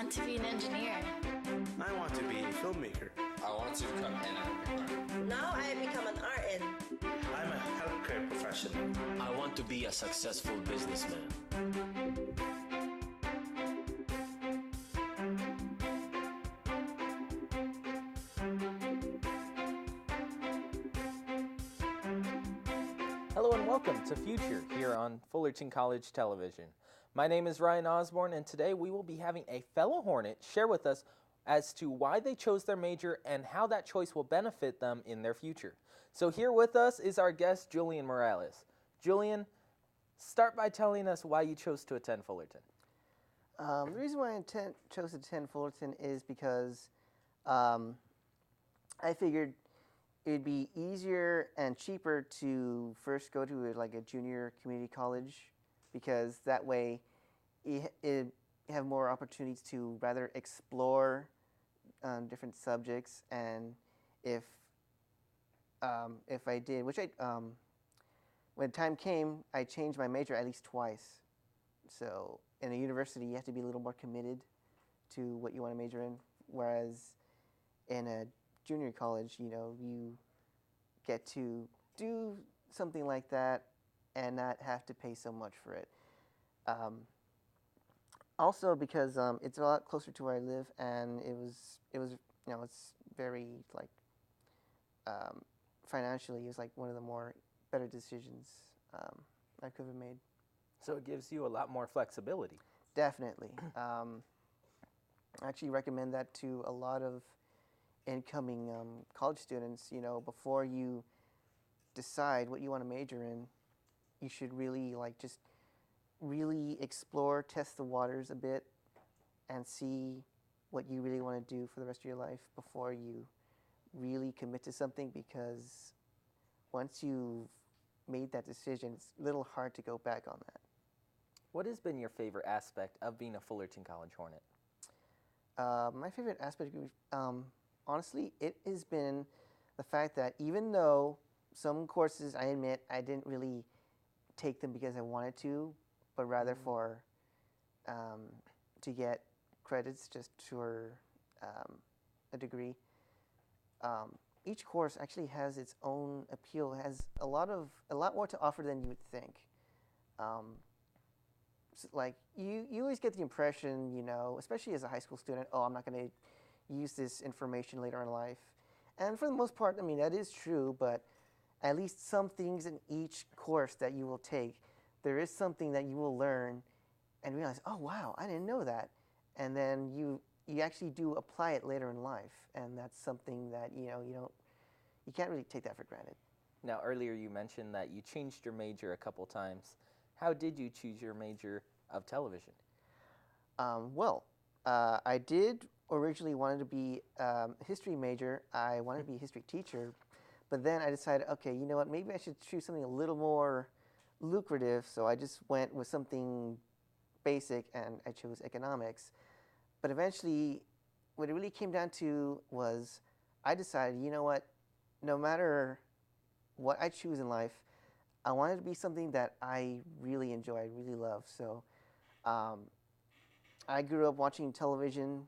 want to be an engineer. I want to be a filmmaker. I want to become an actor. Now I become an RN. I'm a healthcare professional. I want to be a successful businessman. Hello and welcome to fYouTure here on Fullerton College Television. My name is Ryan Osborn, and today we will be having a fellow Hornet share with us as to why they chose their major and how that choice will benefit them in their future. So here with us is our guest, Julian Morales. Julian, start by telling us why you chose to attend Fullerton. The reason why I chose to attend Fullerton is because I figured it'd be easier and cheaper to first go to a junior community college, because that way you have more opportunities to rather explore different subjects. And if I did, which when time came, I changed my major at least twice. So in a university, you have to be a little more committed to what you want to major in, whereas in a junior college, you get to do something like that and not have to pay so much for it. Also, because it's a lot closer to where I live, and it was it's very financially, it was one of the better decisions I could have made. So it gives you a lot more flexibility. Definitely. I actually recommend that to a lot of incoming college students. Before you decide what you want to major in, you should really just really explore, test the waters a bit, and see what you really want to do for the rest of your life before you really commit to something, because once you've made that decision, it's a little hard to go back on that. What has been your favorite aspect of being a Fullerton College Hornet? My favorite aspect, honestly, it has been the fact that even though some courses, I admit, I didn't really take them because I wanted to, but rather for to get credits just for a degree. Each course actually has its own appeal. It has a lot more to offer than you would think. You always get the impression, especially as a high school student, I'm not going to use this information later in life. And for the most part, that is true, but at least some things in each course that you will take, there is something that you will learn and realize, oh wow, I didn't know that. And then you actually do apply it later in life, and that's something that you can't really take that for granted. Now, earlier you mentioned that you changed your major a couple times. How did you choose your major of television? I did originally wanted to be a history major. I wanted to be a history teacher, but then I decided, okay, you know what, maybe I should choose something a little more lucrative, so I just went with something basic, and I chose economics. But eventually, what it really came down to was I decided, you know what, no matter what I choose in life, I wanted to be something that I really enjoy, I really love. So I grew up watching television,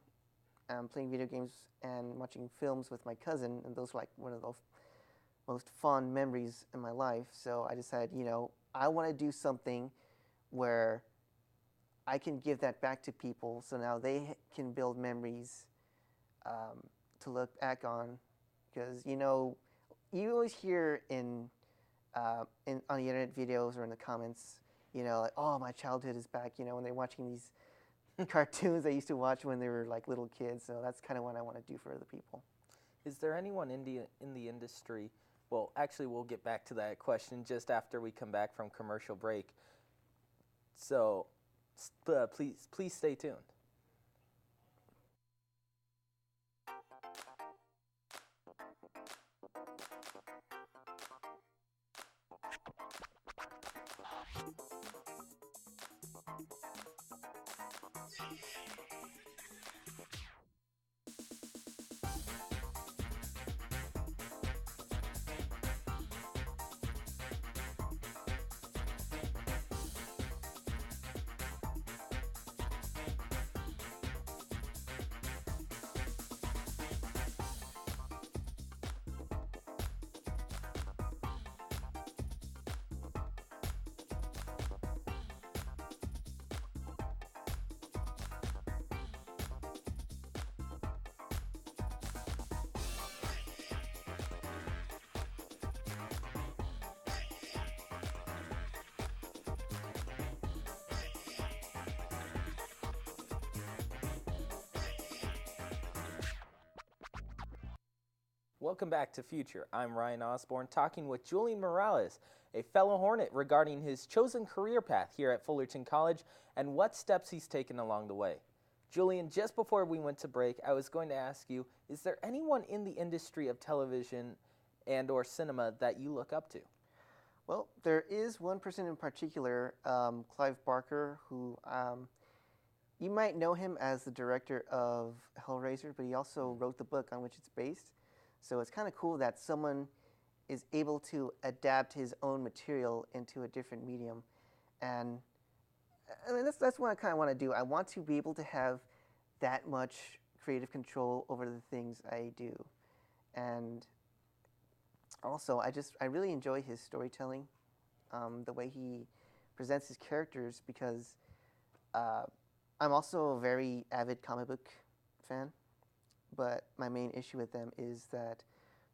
playing video games, and watching films with my cousin, and those were one of the most fond memories in my life. So I decided, I want to do something where I can give that back to people, so now they can build memories to look back on. Because, you always hear on the internet videos or in the comments, oh, my childhood is back, when they're watching these cartoons they used to watch when they were little kids. So that's kind of what I want to do for other people. Is there anyone in the industry? Well, actually, we'll get back to that question just after we come back from commercial break. So please stay tuned. Welcome back to Future. I'm Ryan Osborn, talking with Julian Morales, a fellow Hornet, regarding his chosen career path here at Fullerton College and what steps he's taken along the way. Julian, just before we went to break, I was going to ask you, is there anyone in the industry of television and or cinema that you look up to? Well, there is one person in particular, Clive Barker, who you might know him as the director of Hellraiser, but he also wrote the book on which it's based. So it's kind of cool that someone is able to adapt his own material into a different medium. And I mean, that's what I kind of want to do. I want to be able to have that much creative control over the things I do. And also, I really enjoy his storytelling, the way he presents his characters, because I'm also a very avid comic book fan. But my main issue with them is that,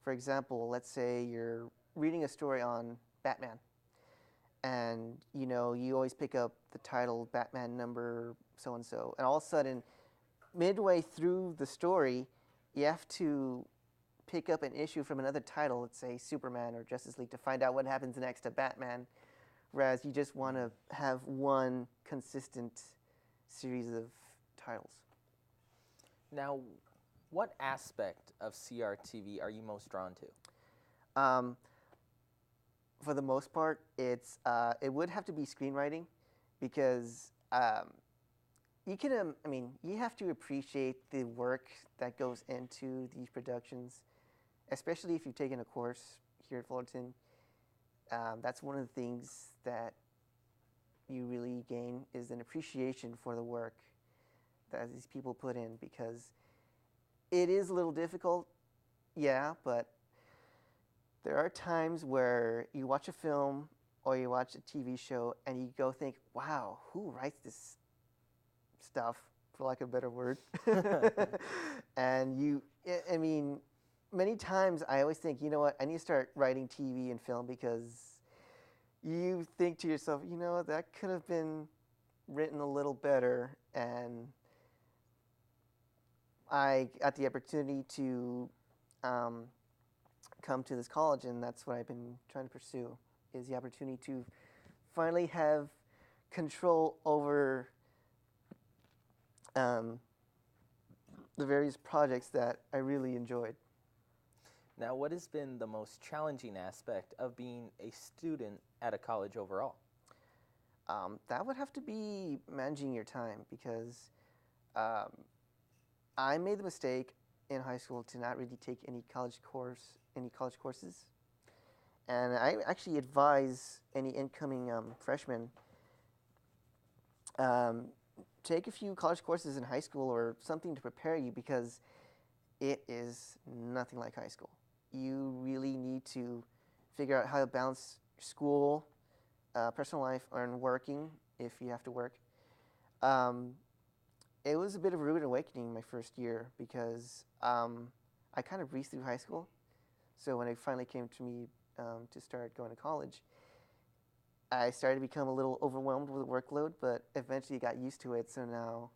for example, let's say you're reading a story on Batman, and you always pick up the title Batman number so-and-so, and all of a sudden, midway through the story, you have to pick up an issue from another title, let's say Superman or Justice League, to find out what happens next to Batman, whereas you just want to have one consistent series of titles. Now, what aspect of CRTV are you most drawn to? For the most part, it would have to be screenwriting, because you have to appreciate the work that goes into these productions, especially if you've taken a course here at Fullerton. That's one of the things that you really gain, is an appreciation for the work that these people put in, because it is a little difficult, yeah, but there are times where you watch a film or you watch a TV show and you go think, wow, who writes this stuff, for lack of a better word? And many times I always think, you know what, I need to start writing TV and film, because you think to yourself, that could have been written a little better. And I got the opportunity to come to this college, and that's what I've been trying to pursue, is the opportunity to finally have control over the various projects that I really enjoyed. Now, what has been the most challenging aspect of being a student at a college overall? That would have to be managing your time, because I made the mistake in high school to not really take any college courses, and I actually advise any incoming freshmen take a few college courses in high school or something to prepare you, because it is nothing like high school. You really need to figure out how to balance school, personal life, and working if you have to work. It was a bit of a rude awakening my first year, because I kind of breezed through high school. So when it finally came to me to start going to college, I started to become a little overwhelmed with the workload, but eventually got used to it. So now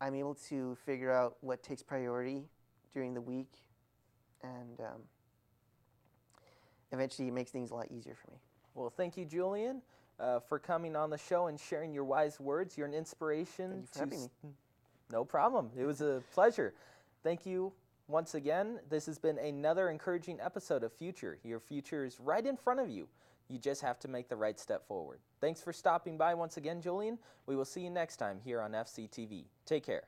I'm able to figure out what takes priority during the week, and eventually it makes things a lot easier for me. Well, thank you, Julian, for coming on the show and sharing your wise words. You're an inspiration. Thank you for having me. No problem. It was a pleasure. Thank you once again. This has been another encouraging episode of Future. Your future is right in front of you. You just have to make the right step forward. Thanks for stopping by once again, Julian. We will see you next time here on FCTV. Take care.